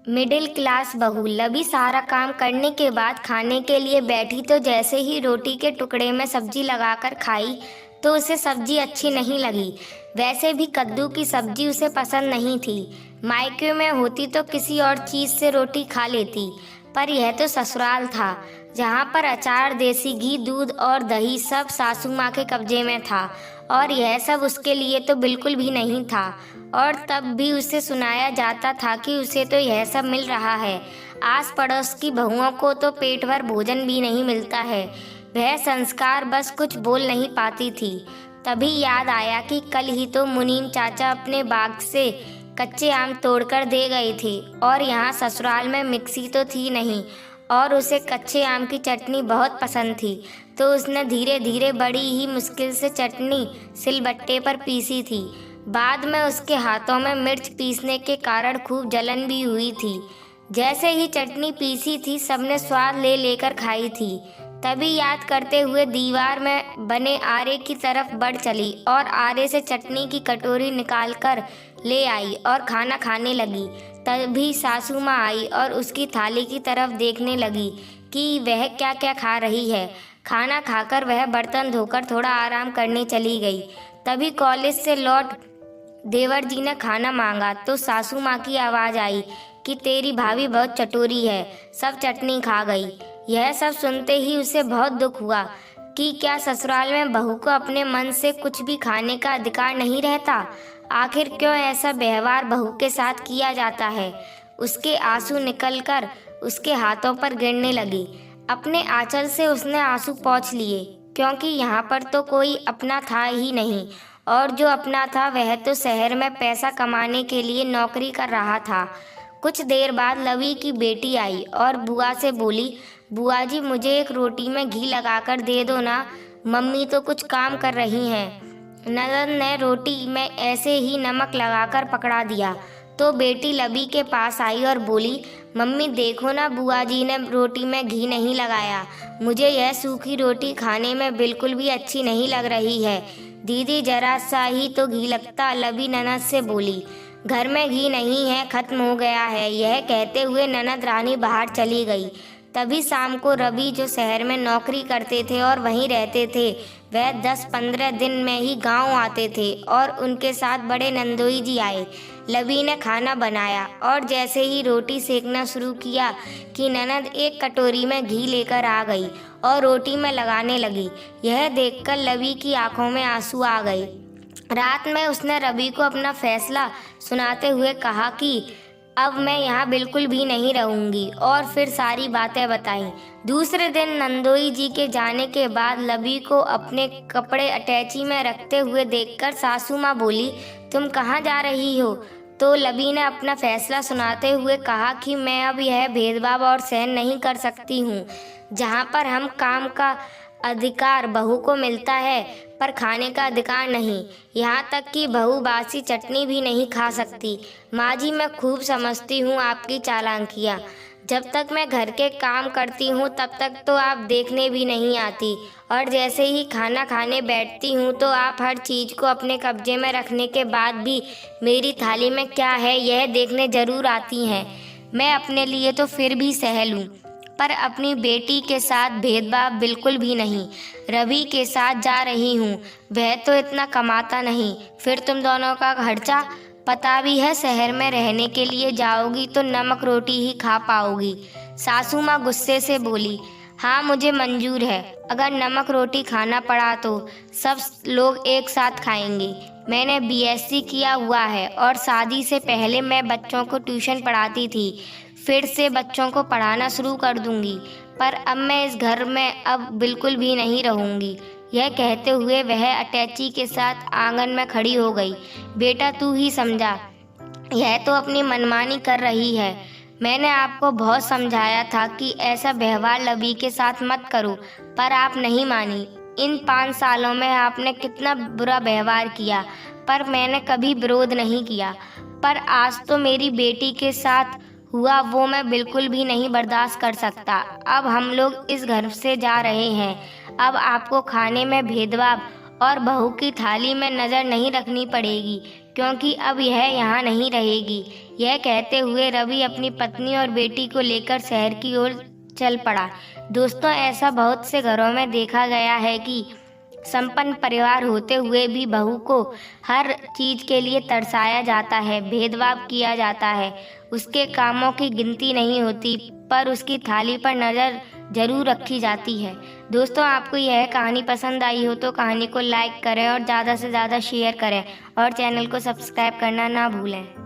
Middle class बहू लबी सारा काम करने के बाद खाने के लिए बैठी तो जैसे ही रोटी के टुकड़े में सब्जी लगाकर खाई तो उसे सब्जी अच्छी नहीं लगी। वैसे भी कद्दू की सब्जी उसे पसंद नहीं थी। मायके में होती तो किसी और चीज़ से रोटी खा लेती, पर यह तो ससुराल था जहाँ पर अचार, देसी घी, दूध और दही सब सासू माँ के कब्जे में था और यह सब उसके लिए तो बिल्कुल भी नहीं था। और तब भी उसे सुनाया जाता था कि उसे तो यह सब मिल रहा है। आस पड़ोस की बहुओं को तो पेट भर भोजन भी नहीं मिलता है। वह संस्कार बस कुछ बोल नहीं पाती थी। तभी याद आया कि कल ही तो मुनीम चाचा अपने बाग से कच्चे आम तोड़कर दे गए थे और यहाँ ससुराल में मिक्सी तो थी नहीं और उसे कच्चे आम की चटनी बहुत पसंद थी, तो उसने धीरे धीरे बड़ी ही मुश्किल से चटनी सिलबट्टे पर पीसी थी। बाद में उसके हाथों में मिर्च पीसने के कारण खूब जलन भी हुई थी। जैसे ही चटनी पीसी थी सबने स्वाद ले लेकर खाई थी। तभी याद करते हुए दीवार में बने आरे की तरफ बढ़ चली और आरे से चटनी की कटोरी निकालकर ले आई और खाना खाने लगी। तभी सासू माँ आई और उसकी थाली की तरफ देखने लगी कि वह क्या क्या खा रही है। खाना खाकर वह बर्तन धोकर थोड़ा आराम करने चली गई। तभी कॉलेज से लौट देवर जी ने खाना मांगा तो सासू माँ की आवाज़ आई कि तेरी भाभी बहुत चटोरी है, सब चटनी खा गई। यह सब सुनते ही उसे बहुत दुख हुआ कि क्या ससुराल में बहू को अपने मन से कुछ भी खाने का अधिकार नहीं रहता। आखिर क्यों ऐसा व्यवहार बहू के साथ किया जाता है। उसके आंसू निकलकर उसके हाथों पर गिरने लगे। अपने आंचल से उसने आंसू पोंछ लिए, क्योंकि यहाँ पर तो कोई अपना था ही नहीं और जो अपना था वह तो शहर में पैसा कमाने के लिए नौकरी कर रहा था। कुछ देर बाद लवी की बेटी आई और बुआ से बोली, बुआ जी मुझे एक रोटी में घी लगाकर दे दो ना, मम्मी तो कुछ काम कर रही हैं। ननद ने रोटी में ऐसे ही नमक लगाकर पकड़ा दिया तो बेटी लबी के पास आई और बोली, मम्मी देखो ना, बुआ जी ने रोटी में घी नहीं लगाया, मुझे यह सूखी रोटी खाने में बिल्कुल भी अच्छी नहीं लग रही है। दीदी जरा सा ही तो घी लगता, लबी ननद से बोली। घर में घी नहीं है, खत्म हो गया है। यह कहते हुए ननद रानी बाहर चली गई। तभी शाम को रवि जो शहर में नौकरी करते थे और वहीं रहते थे, वह 10-15 दिन में ही गांव आते थे और उनके साथ बड़े नंदोई जी आए। लवी ने खाना बनाया और जैसे ही रोटी सेकना शुरू किया कि ननद एक कटोरी में घी लेकर आ गई और रोटी में लगाने लगी। यह देखकर लवी की आंखों में आंसू आ गए। रात में उसने रवि को अपना फैसला सुनाते हुए कहा कि अब मैं यहाँ बिल्कुल भी नहीं रहूँगी और फिर सारी बातें बताई। दूसरे दिन नंदोई जी के जाने के बाद लवी को अपने कपड़े अटैची में रखते हुए देखकर सासू माँ बोली, तुम कहाँ जा रही हो। तो लवी ने अपना फैसला सुनाते हुए कहा कि मैं अब यह भेदभाव और सहन नहीं कर सकती हूँ। जहाँ पर हम काम का अधिकार बहू को मिलता है पर खाने का अधिकार नहीं, यहाँ तक कि बहू बासी चटनी भी नहीं खा सकती। माँ जी मैं खूब समझती हूँ आपकी चालाकियाँ। जब तक मैं घर के काम करती हूँ तब तक तो आप देखने भी नहीं आती और जैसे ही खाना खाने बैठती हूँ तो आप हर चीज़ को अपने कब्जे में रखने के बाद भी मेरी थाली में क्या है यह देखने ज़रूर आती हैं। मैं अपने लिए तो फिर भी सह लूँ, पर अपनी बेटी के साथ भेदभाव बिल्कुल भी नहीं। रवि के साथ जा रही हूँ, वह तो इतना कमाता नहीं, फिर तुम दोनों का खर्चा पता भी है। शहर में रहने के लिए जाओगी तो नमक रोटी ही खा पाओगी। सासू माँ गुस्से से बोली, हाँ मुझे मंजूर है, अगर नमक रोटी खाना पड़ा तो सब लोग एक साथ खाएंगे। मैंने बीएससी किया हुआ है और शादी से पहले मैं बच्चों को ट्यूशन पढ़ाती थी, फिर से बच्चों को पढ़ाना शुरू कर दूंगी, पर अब मैं इस घर में अब बिल्कुल भी नहीं रहूंगी। यह कहते हुए वह अटैची के साथ आंगन में खड़ी हो गई। बेटा तू ही समझा, यह तो अपनी मनमानी कर रही है। मैंने आपको बहुत समझाया था कि ऐसा व्यवहार लवी के साथ मत करो, पर आप नहीं मानी। इन 5 सालों में आपने कितना बुरा व्यवहार किया, पर मैंने कभी विरोध नहीं किया, पर आज तो मेरी बेटी के साथ हुआ वो मैं बिल्कुल भी नहीं बर्दाश्त कर सकता। अब हम लोग इस घर से जा रहे हैं। अब आपको खाने में भेदभाव और बहू की थाली में नज़र नहीं रखनी पड़ेगी, क्योंकि अब यह यहाँ नहीं रहेगी। यह कहते हुए रवि अपनी पत्नी और बेटी को लेकर शहर की ओर चल पड़ा। दोस्तों, ऐसा बहुत से घरों में देखा गया है कि संपन्न परिवार होते हुए भी बहू को हर चीज के लिए तरसाया जाता है, भेदभाव किया जाता है। उसके कामों की गिनती नहीं होती, पर उसकी थाली पर नज़र जरूर रखी जाती है। दोस्तों, आपको यह कहानी पसंद आई हो तो कहानी को लाइक करें और ज़्यादा से ज़्यादा शेयर करें और चैनल को सब्सक्राइब करना ना भूलें।